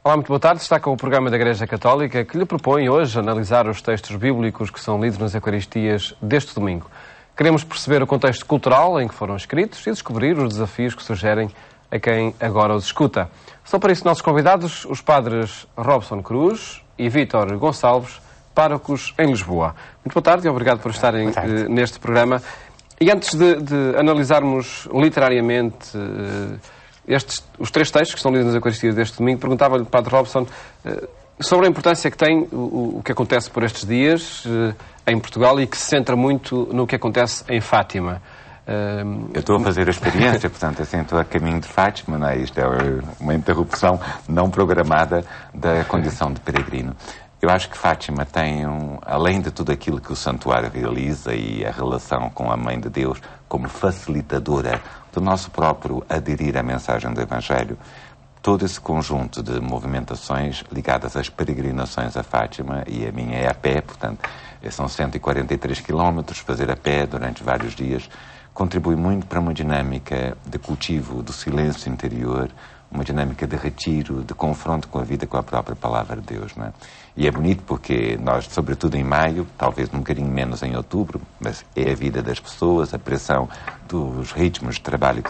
Olá, muito boa tarde. Está com o programa da Igreja Católica que lhe propõe hoje analisar os textos bíblicos que são lidos nas Eucaristias deste domingo. Queremos perceber o contexto cultural em que foram escritos e descobrir os desafios que sugerem a quem agora os escuta. São para isso nossos convidados os padres Robson Cruz e Vítor Gonçalves, párocos em Lisboa. Muito boa tarde e obrigado por estarem neste programa. E antes de analisarmos literariamente os três textos que estão lidos nas Eucaristias deste domingo, perguntava-lhe, Padre Robson, sobre a importância que tem o que acontece por estes dias em Portugal e que se centra muito no que acontece em Fátima. Eu estou a fazer a experiência, portanto, assim, estou a caminho de Fátima, não é? Isto é uma interrupção não programada da condição de peregrino. Eu acho que Fátima tem, além de tudo aquilo que o santuário realiza e a relação com a Mãe de Deus como facilitadora do nosso próprio aderir à mensagem do Evangelho, todo esse conjunto de movimentações ligadas às peregrinações a Fátima, e a minha é a pé, portanto, são 143 quilómetros, fazer a pé durante vários dias, contribui muito para uma dinâmica de cultivo do silêncio interior, uma dinâmica de retiro, de confronto com a vida, com a própria Palavra de Deus, não é? E é bonito porque nós, sobretudo em maio, talvez um bocadinho menos em outubro, mas é a vida das pessoas, a pressão dos ritmos de trabalho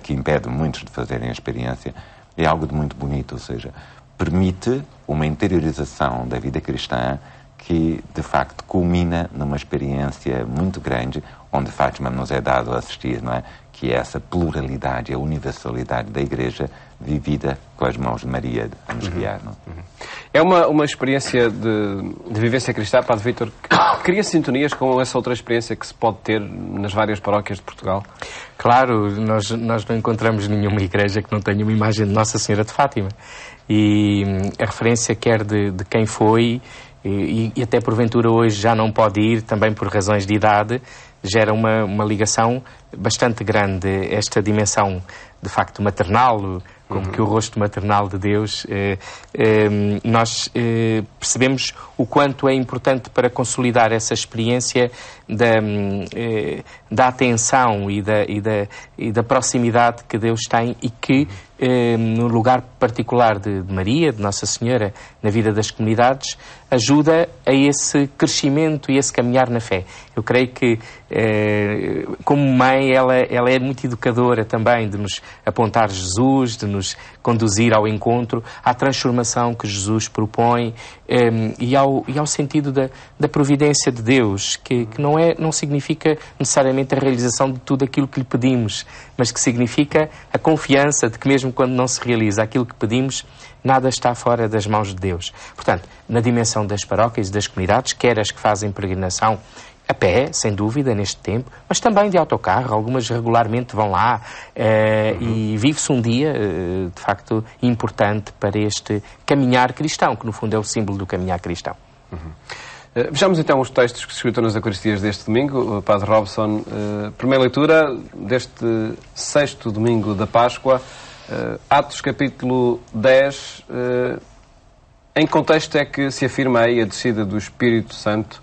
que impedem muitos de fazerem a experiência, é algo de muito bonito, ou seja, permite uma interiorização da vida cristã que, de facto, culmina numa experiência muito grande, onde Fátima nos é dado a assistir, não é? Que é essa pluralidade, a universalidade da Igreja vivida com as mãos de Maria a nos guiar, não? É uma experiência de vivência cristã, Padre Vítor, que cria sintonias com essa outra experiência que se pode ter nas várias paróquias de Portugal? Claro, nós não encontramos nenhuma igreja que não tenha uma imagem de Nossa Senhora de Fátima. E a referência quer de quem foi e até porventura hoje já não pode ir, também por razões de idade, gera uma ligação bastante grande. Esta dimensão, de facto, maternal, como que o rosto maternal de Deus, nós percebemos o quanto é importante para consolidar essa experiência da atenção e da proximidade que Deus tem e que, no lugar particular de Maria, de Nossa Senhora, na vida das comunidades, ajuda a esse crescimento e esse caminhar na fé. Eu creio que, como mãe, ela é muito educadora também, de nos apontar Jesus, de nos conduzir ao encontro, à transformação que Jesus propõe e ao sentido da providência de Deus, que não significa necessariamente a realização de tudo aquilo que lhe pedimos, mas que significa a confiança de que mesmo quando não se realiza aquilo que pedimos, nada está fora das mãos de Deus. Portanto, na dimensão das paróquias e das comunidades, quer as que fazem peregrinação a pé, sem dúvida, neste tempo, mas também de autocarro, algumas regularmente vão lá e vive-se um dia, de facto, importante para este caminhar cristão, que no fundo é o símbolo do caminhar cristão. Vejamos então os textos que se escritam nas Eucaristias deste domingo. Padre Robson, primeira leitura deste 6º domingo da Páscoa, Atos capítulo 10, em que contexto é que se afirma aí a descida do Espírito Santo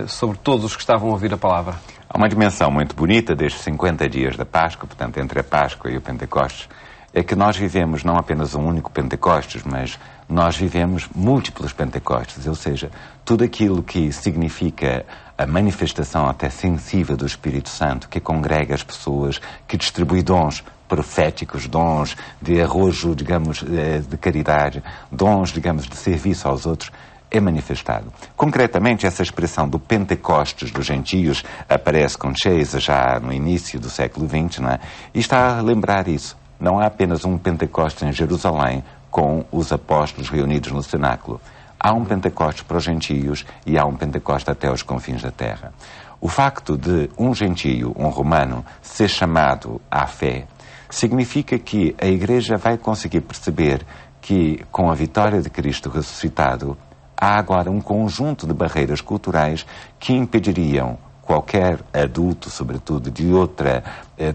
sobre todos os que estavam a ouvir a palavra? Há uma dimensão muito bonita destes 50 dias da Páscoa, portanto, entre a Páscoa e o Pentecostes, é que nós vivemos não apenas um único Pentecostes, mas nós vivemos múltiplos Pentecostes, ou seja, tudo aquilo que significa a manifestação até sensível do Espírito Santo, que congrega as pessoas, que distribui dons proféticos, dons de arrojo, digamos, de caridade, dons, digamos, de serviço aos outros, é manifestado. Concretamente, essa expressão do Pentecostes dos gentios aparece com Chase já no início do século XX, não é? E está a lembrar isso. Não há apenas um Pentecostes em Jerusalém com os apóstolos reunidos no cenáculo. Há um Pentecostes para os gentios e há um Pentecostes até aos confins da terra. O facto de um gentio, um romano, ser chamado à fé, significa que a Igreja vai conseguir perceber que, com a vitória de Cristo ressuscitado, há agora um conjunto de barreiras culturais que impediriam qualquer adulto, sobretudo de outra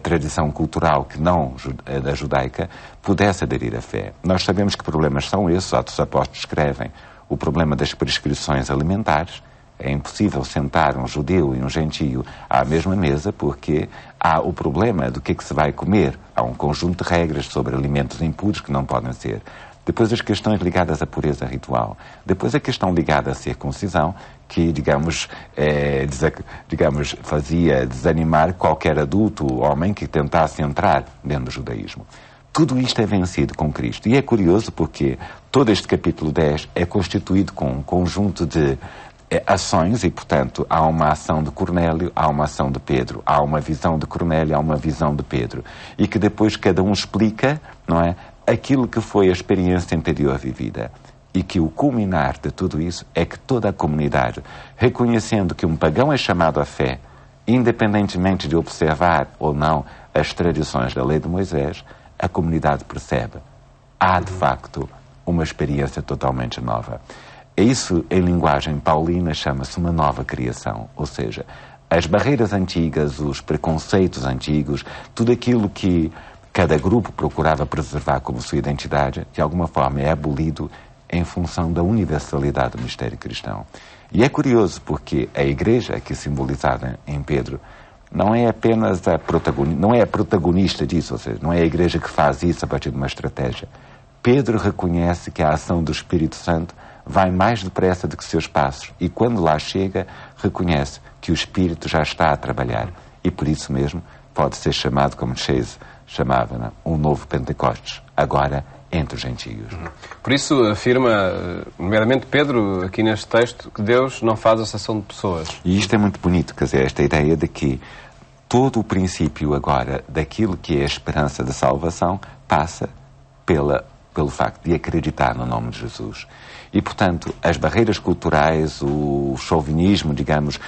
tradição cultural que não da judaica, pudesse aderir à fé. Nós sabemos que problemas são esses, os Atos dos Apóstolos escrevem o problema das prescrições alimentares. É impossível sentar um judeu e um gentio à mesma mesa porque há o problema do que se vai comer. Há um conjunto de regras sobre alimentos impuros que não podem ser. Depois as questões ligadas à pureza ritual. Depois a questão ligada à circuncisão, que, digamos, fazia desanimar qualquer adulto, homem, que tentasse entrar dentro do judaísmo. Tudo isto é vencido com Cristo. E é curioso porque todo este capítulo 10 é constituído com um conjunto de ações e, portanto, há uma ação de Cornélio, há uma ação de Pedro, há uma visão de Cornélio, há uma visão de Pedro. E que depois cada um explica, não é, aquilo que foi a experiência interior vivida. E que o culminar de tudo isso é que toda a comunidade, reconhecendo que um pagão é chamado à fé, independentemente de observar ou não as tradições da lei de Moisés, a comunidade percebe. Há, de facto, uma experiência totalmente nova. Isso, em linguagem paulina, chama-se uma nova criação. Ou seja, as barreiras antigas, os preconceitos antigos, tudo aquilo que cada grupo procurava preservar como sua identidade, de alguma forma é abolido em função da universalidade do mistério cristão. E é curioso porque a Igreja, aqui simbolizada em Pedro, não é apenas a protagonista disso, ou seja, não é a Igreja que faz isso a partir de uma estratégia. Pedro reconhece que a ação do Espírito Santo vai mais depressa do que seus passos e, quando lá chega, reconhece que o Espírito já está a trabalhar. E por isso mesmo pode ser chamado, como Chase chamava, não? Um novo Pentecostes, agora entre os gentios. Por isso afirma, nomeadamente Pedro, aqui neste texto, que Deus não faz acepção de pessoas. E isto é muito bonito, quer dizer, esta ideia de que todo o princípio agora daquilo que é a esperança da salvação passa pelo facto de acreditar no nome de Jesus. E, portanto, as barreiras culturais, o chauvinismo, digamos,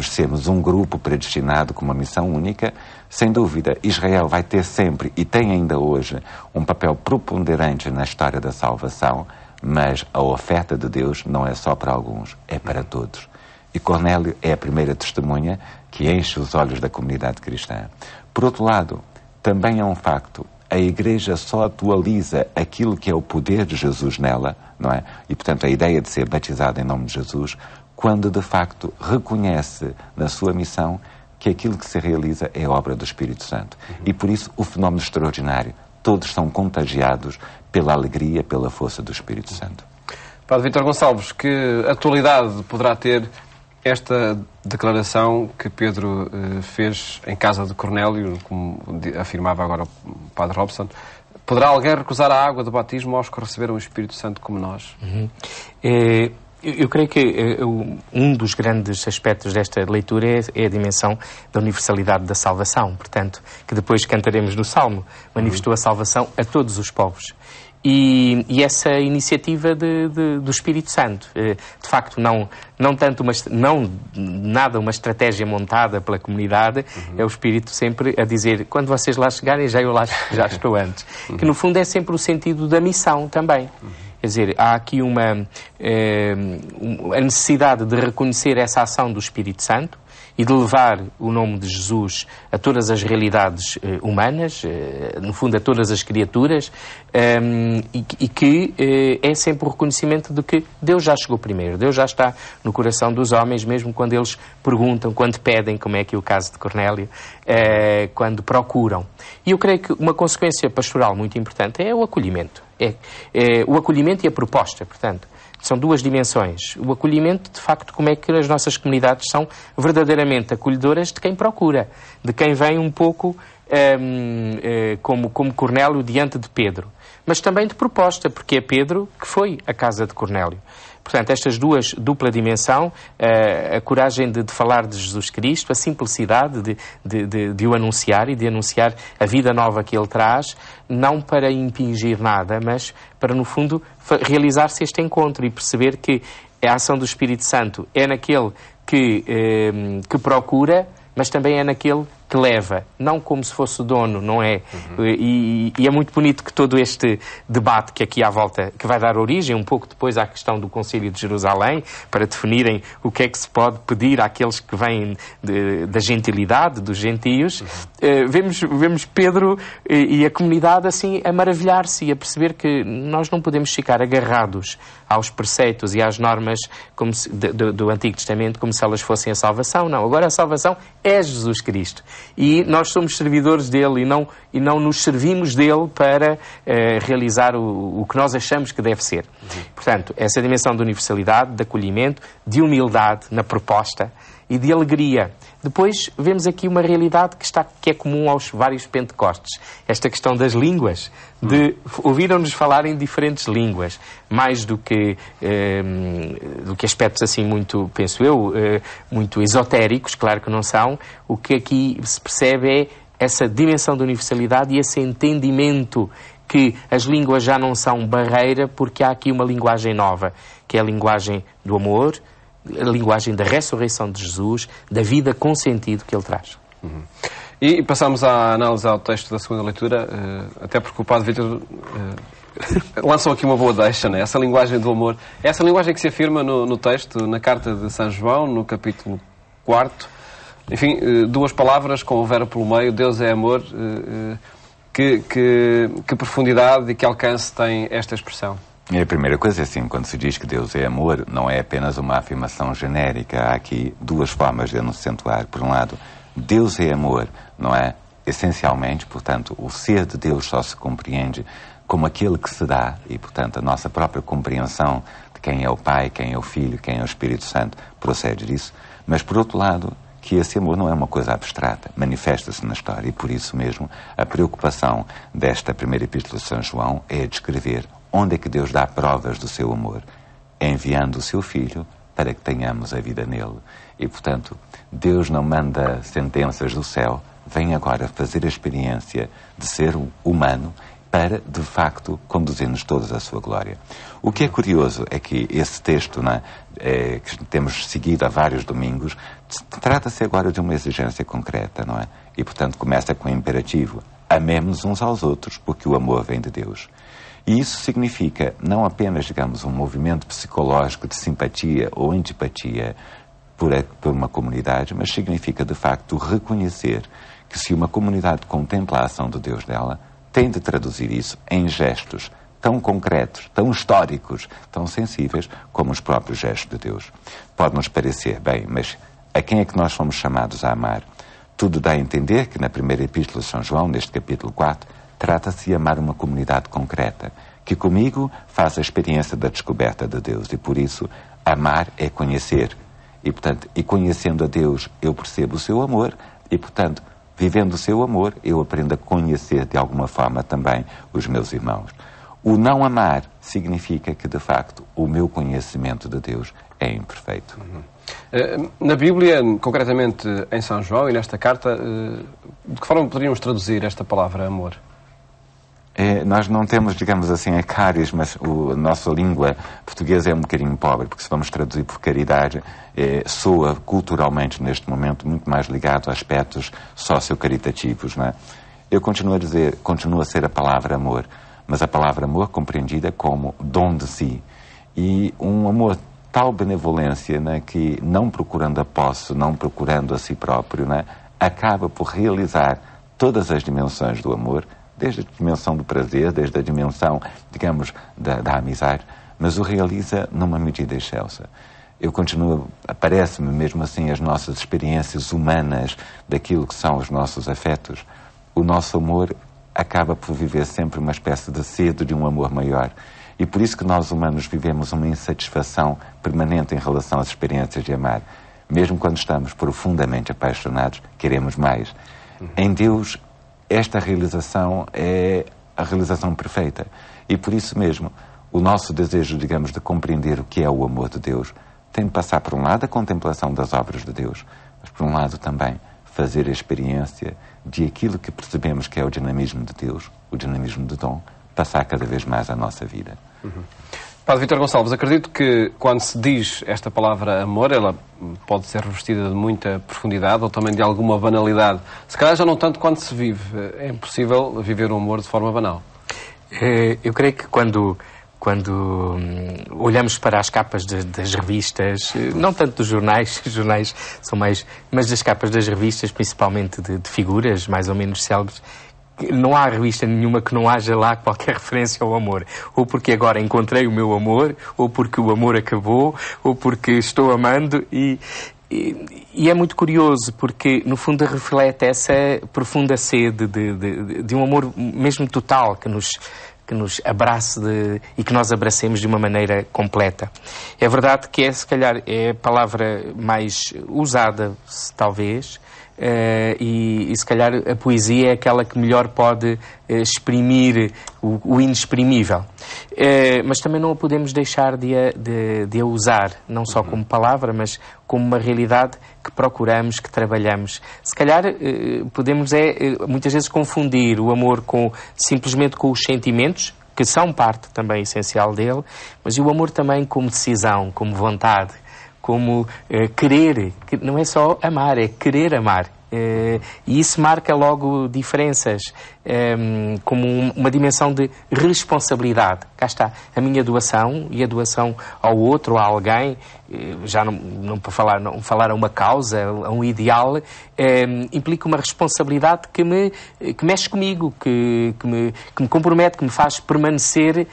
sermos um grupo predestinado com uma missão única, sem dúvida, Israel vai ter sempre, e tem ainda hoje, um papel preponderante na história da salvação, mas a oferta de Deus não é só para alguns, é para todos. E Cornélio é a primeira testemunha que enche os olhos da comunidade cristã. Por outro lado, também é um facto, a Igreja só atualiza aquilo que é o poder de Jesus nela, não é? E, portanto, a ideia de ser batizado em nome de Jesus, quando, de facto, reconhece na sua missão que aquilo que se realiza é obra do Espírito Santo. E, por isso, o fenómeno extraordinário. Todos são contagiados pela alegria, pela força do Espírito Santo. Padre Vítor Gonçalves, que atualidade poderá ter esta declaração que Pedro fez em casa de Cornélio, como afirmava agora o Padre Robson? Poderá alguém recusar a água do batismo aos que receberam o Espírito Santo como nós? Eu creio que um dos grandes aspectos desta leitura é a dimensão da universalidade da salvação. Portanto, que depois cantaremos no Salmo, manifestou a salvação a todos os povos. E essa iniciativa do Espírito Santo, de facto, não nada uma estratégia montada pela comunidade, é o Espírito sempre a dizer, quando vocês lá chegarem, já estou antes. Que no fundo é sempre o sentido da missão também. Quer dizer, há aqui a necessidade de reconhecer essa ação do Espírito Santo e de levar o nome de Jesus a todas as realidades humanas, no fundo a todas as criaturas, e que é sempre o reconhecimento de que Deus já chegou primeiro, Deus já está no coração dos homens, mesmo quando eles perguntam, quando pedem, como é aqui o caso de Cornélio, quando procuram. E eu creio que uma consequência pastoral muito importante é o acolhimento. O acolhimento e a proposta, portanto. São duas dimensões. O acolhimento, de facto, como é que as nossas comunidades são verdadeiramente acolhedoras de quem procura, de quem vem um pouco como Cornélio diante de Pedro. Mas também de proposta, porque é Pedro que foi à casa de Cornélio. Portanto, estas dupla dimensão, a coragem de falar de Jesus Cristo, a simplicidade de o anunciar e de anunciar a vida nova que ele traz, não para impingir nada, mas para, no fundo, realizar-se este encontro e perceber que a ação do Espírito Santo é naquele que procura, mas também é naquele que leva, não como se fosse o dono, não é? E é muito bonito que todo este debate que aqui à volta, que vai dar origem um pouco depois à questão do Concílio de Jerusalém, para definirem o que é que se pode pedir àqueles que vêm da gentilidade, dos gentios, vemos Pedro e a comunidade assim a maravilhar-se e a perceber que nós não podemos ficar agarrados aos preceitos e às normas do Antigo Testamento como se elas fossem a salvação. Não, agora a salvação é Jesus Cristo. E nós somos servidores dele e não nos servimos dele para realizar o que nós achamos que deve ser. Portanto, essa dimensão de universalidade, de acolhimento, de humildade na proposta e de alegria. Depois vemos aqui uma realidade que é comum aos vários Pentecostes. Esta questão das línguas, de ouviram-nos falar em diferentes línguas, mais do que aspectos assim muito, penso eu, muito esotéricos, claro que não são. O que aqui se percebe é essa dimensão de universalidade e esse entendimento que as línguas já não são barreira, porque há aqui uma linguagem nova, que é a linguagem do amor, a linguagem da ressurreição de Jesus, da vida com sentido que ele traz. E passamos a analisar o texto da segunda leitura, até porque o Padre Vítor lançou aqui uma boa deixa, né? Essa linguagem do amor. É essa linguagem que se afirma no texto, na carta de São João, no capítulo 4. Enfim, duas palavras com o verbo pelo meio, Deus é amor. Que profundidade e que alcance tem esta expressão? A primeira coisa é assim, quando se diz que Deus é amor, não é apenas uma afirmação genérica. Há aqui duas formas de acentuar. Por um lado, Deus é amor, não é? Essencialmente, portanto, o ser de Deus só se compreende como aquele que se dá e, portanto, a nossa própria compreensão de quem é o Pai, quem é o Filho, quem é o Espírito Santo, procede disso. Mas, por outro lado, que esse amor não é uma coisa abstrata, manifesta-se na história e, por isso mesmo, a preocupação desta primeira epístola de São João é descrever onde é que Deus dá provas do seu amor, enviando o seu Filho para que tenhamos a vida nele. E, portanto, Deus não manda sentenças do céu, vem agora fazer a experiência de ser humano para, de facto, conduzir-nos todos à sua glória. O que é curioso é que esse texto, que temos seguido há vários domingos, trata-se agora de uma exigência concreta, não é? E, portanto, começa com o imperativo: amemos uns aos outros, porque o amor vem de Deus. E isso significa não apenas, digamos, um movimento psicológico de simpatia ou antipatia por uma comunidade, mas significa, de facto, reconhecer que se uma comunidade contempla a ação de Deus dela, tem de traduzir isso em gestos tão concretos, tão históricos, tão sensíveis como os próprios gestos de Deus. Pode-nos parecer, bem, mas a quem é que nós fomos chamados a amar? Tudo dá a entender que na primeira epístola de São João, neste capítulo 4, trata-se de amar uma comunidade concreta, que comigo faz a experiência da descoberta de Deus. E por isso, amar é conhecer. E, portanto, conhecendo a Deus, eu percebo o seu amor. E, portanto, vivendo o seu amor, eu aprendo a conhecer de alguma forma também os meus irmãos. O não amar significa que, de facto, o meu conhecimento de Deus é imperfeito. Na Bíblia, concretamente em São João e nesta carta, de que forma poderíamos traduzir esta palavra amor? Nós não temos, digamos assim, a cáries, mas a nossa língua portuguesa é um bocadinho pobre, porque se vamos traduzir por caridade, soa culturalmente neste momento muito mais ligado a aspectos sociocaritativos, não é? Eu continuo a dizer, continua a ser a palavra amor, mas a palavra amor compreendida como dom de si. E um amor tal benevolência, né, que não procurando a posse, não procurando a si próprio, né, acaba por realizar todas as dimensões do amor, desde a dimensão do prazer, desde a dimensão, digamos, da amizade, mas o realiza numa medida excelsa. Eu continuo, aparece-me mesmo assim as nossas experiências humanas daquilo que são os nossos afetos. O nosso amor acaba por viver sempre uma espécie de sede de um amor maior. E por isso que nós humanos vivemos uma insatisfação permanente em relação às experiências de amar. Mesmo quando estamos profundamente apaixonados, queremos mais. Em Deus, esta realização é a realização perfeita. E por isso mesmo, o nosso desejo, digamos, de compreender o que é o amor de Deus, tem de passar, por um lado, a contemplação das obras de Deus, mas, por um lado, também fazer a experiência de aquilo que percebemos que é o dinamismo de Deus, o dinamismo de dom, passar cada vez mais à nossa vida. Padre Vítor Gonçalves, acredito que quando se diz esta palavra amor, ela pode ser revestida de muita profundidade ou também de alguma banalidade. Se calhar já não tanto quando se vive. É impossível viver o amor de forma banal. Eu creio que quando olhamos para as capas das revistas, não tanto dos jornais, os jornais são mais, mas das capas das revistas, principalmente de figuras mais ou menos célebres, não há revista nenhuma que não haja lá qualquer referência ao amor. Ou porque agora encontrei o meu amor, ou porque o amor acabou, ou porque estou amando. E é muito curioso, porque no fundo reflete essa profunda sede de um amor mesmo total, que nos abrace e que nós abracemos de uma maneira completa. É verdade que se calhar é a palavra mais usada, talvez, e se calhar a poesia é aquela que melhor pode exprimir o inexprimível. Mas também não a podemos deixar de a usar, não só como palavra, mas como uma realidade que procuramos, que trabalhamos. Se calhar podemos muitas vezes confundir o amor simplesmente com os sentimentos, que são parte também essencial dele, mas o amor também como decisão, como vontade, como querer, que não é só amar, é querer amar. E isso marca logo diferenças, como uma dimensão de responsabilidade. Cá está, a minha doação e a doação ao outro, a alguém, já não para falar a uma causa, a um ideal, implica uma responsabilidade que mexe comigo, que me compromete, que me faz permanecer,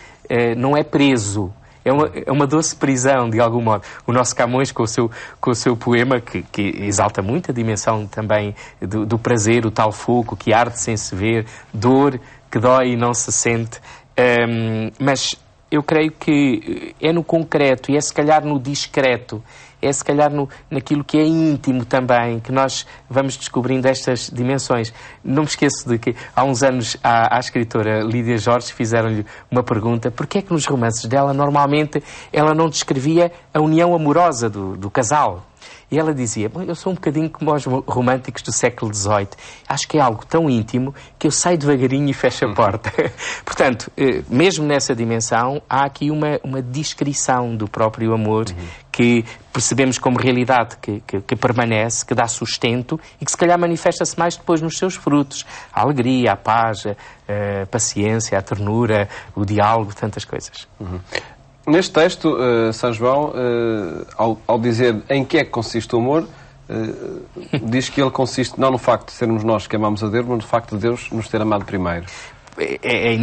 não é preso. É uma doce prisão, de algum modo. O nosso Camões, com o seu poema, que exalta muito a dimensão também do prazer, o tal fogo que arde sem se ver, dor que dói e não se sente. Mas eu creio que é no concreto e é se calhar no discreto, é se calhar naquilo que é íntimo também, que nós vamos descobrindo estas dimensões. Não me esqueço de que há uns anos à escritora Lídia Jorge fizeram-lhe uma pergunta: porquê é que nos romances dela normalmente ela não descrevia a união amorosa do casal? E ela dizia: eu sou um bocadinho como os românticos do século XVIII. Acho que é algo tão íntimo que eu saio devagarinho e fecho a porta. Portanto, mesmo nessa dimensão, há aqui uma descrição do próprio amor que percebemos como realidade que permanece, que dá sustento e que se calhar manifesta-se mais depois nos seus frutos. A alegria, a paz, a paciência, a ternura, o diálogo, tantas coisas. Neste texto, São João, ao dizer em que é que consiste o amor, diz que ele consiste não no facto de sermos nós que amamos a Deus, mas no facto de Deus nos ter amado primeiro. A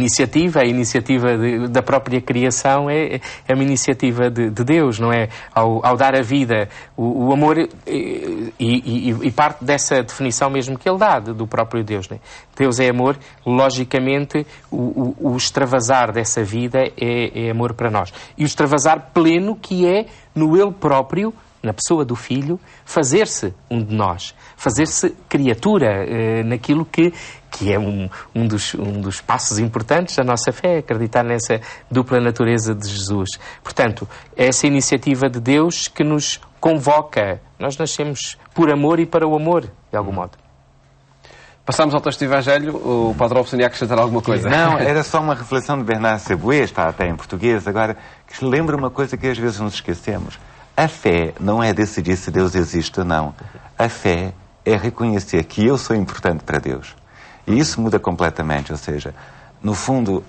iniciativa da própria criação é uma iniciativa de Deus, não é? Ao dar a vida, o amor, e parte dessa definição mesmo que ele dá do próprio Deus, não é? Deus é amor, logicamente o extravasar dessa vida é amor para nós. E o extravasar pleno que é no Ele próprio, na pessoa do Filho, fazer-se um de nós, fazer-se criatura, naquilo que é um dos passos importantes da nossa fé, acreditar nessa dupla natureza de Jesus. Portanto, é essa iniciativa de Deus que nos convoca. Nós nascemos por amor e para o amor, de algum modo. Passamos ao texto do Evangelho. O Padre Robson ia acrescentar alguma coisa? Não, era só uma reflexão de Bernard Seboué, está até em português agora, que lembra uma coisa que às vezes nos esquecemos. A fé não é decidir se Deus existe ou não. A fé é reconhecer que eu sou importante para Deus. E isso muda completamente, ou seja, no fundo,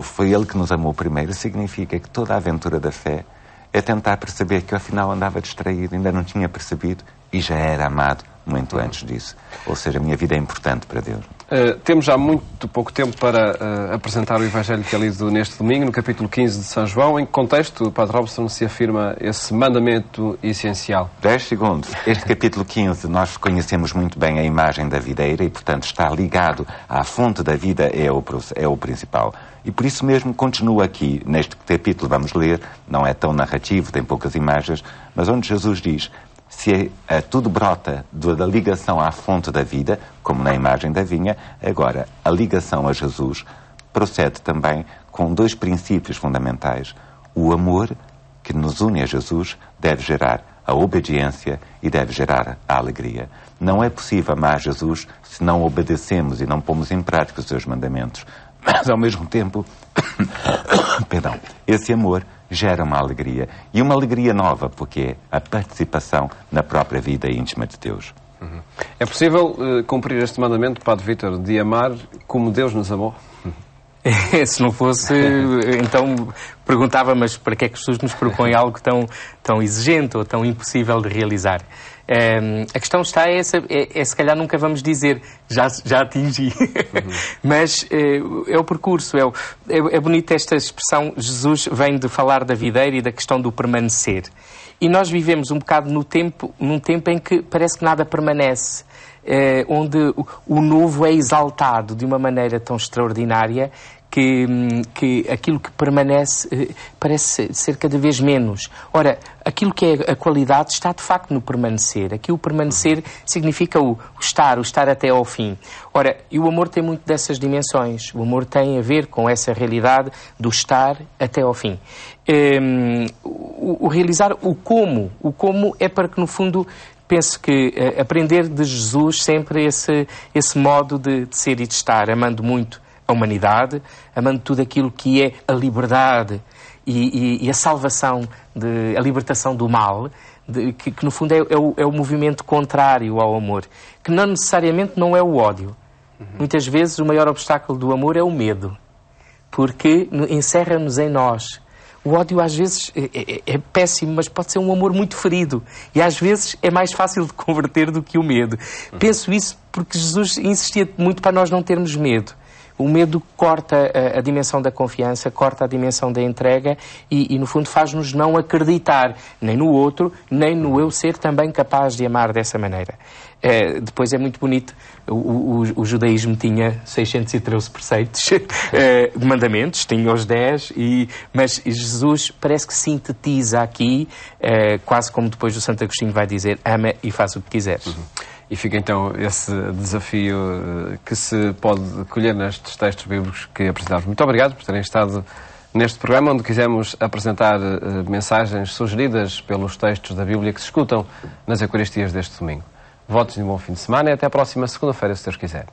foi Ele que nos amou primeiro, significa que toda a aventura da fé é tentar perceber que eu afinal andava distraído, ainda não tinha percebido e já era amado muito antes disso. Ou seja, a minha vida é importante para Deus. Temos já muito pouco tempo para apresentar o Evangelho que é lido neste domingo, no capítulo 15 de São João. Em que contexto, o Padre Robson, se afirma esse mandamento essencial? 10 segundos. Este capítulo 15, nós conhecemos muito bem a imagem da videira e, portanto, está ligado à fonte da vida, é o principal. E por isso mesmo continua aqui, neste capítulo, vamos ler, não é tão narrativo, tem poucas imagens, mas onde Jesus diz: se tudo brota da ligação à fonte da vida, como na imagem da vinha, agora a ligação a Jesus procede também com dois princípios fundamentais. O amor, que nos une a Jesus, deve gerar a obediência e deve gerar a alegria. Não é possível amar Jesus se não obedecemos e não pomos em prática os seus mandamentos. Mas, ao mesmo tempo, esse amor gera uma alegria. E uma alegria nova, porque é a participação na própria vida íntima de Deus. É possível cumprir este mandamento, Padre Vítor, de amar como Deus nos amou? Se não fosse, então perguntava, mas para que é que Jesus nos propõe algo tão exigente ou tão impossível de realizar? A questão está se calhar nunca vamos dizer, já atingi. Mas é o percurso, é bonita esta expressão. Jesus vem de falar da videira e da questão do permanecer. E nós vivemos um bocado num tempo em que parece que nada permanece. Onde o novo é exaltado de uma maneira tão extraordinária que aquilo que permanece parece ser cada vez menos. Ora, aquilo que é a qualidade está de facto no permanecer. Aqui o permanecer significa o estar até ao fim. Ora, e o amor tem muito dessas dimensões. O amor tem a ver com essa realidade do estar até ao fim. O realizar o como é para que, no fundo, penso que aprender de Jesus sempre esse modo de ser e de estar, amando muito a humanidade, amando tudo aquilo que é a liberdade e a salvação, a libertação do mal, que no fundo é o movimento contrário ao amor, que não necessariamente não é o ódio. Muitas vezes o maior obstáculo do amor é o medo, porque encerra-nos em nós. O ódio às vezes é péssimo, mas pode ser um amor muito ferido. E às vezes é mais fácil de converter do que o medo. Penso isso porque Jesus insistia muito para nós não termos medo. O medo corta a dimensão da confiança, corta a dimensão da entrega e no fundo, faz-nos não acreditar nem no outro, nem no eu ser também capaz de amar dessa maneira. Depois é muito bonito, o judaísmo tinha 613 preceitos, mandamentos, tinha os 10, mas Jesus parece que sintetiza aqui, quase como depois o Santo Agostinho vai dizer, ama e faz o que quiseres. E fica então esse desafio que se pode colher nestes textos bíblicos que apresentamos. Muito obrigado por terem estado neste programa, onde quisemos apresentar mensagens sugeridas pelos textos da Bíblia que se escutam nas Eucaristias deste domingo. Votos de um bom fim de semana e até à próxima segunda-feira, se Deus quiser.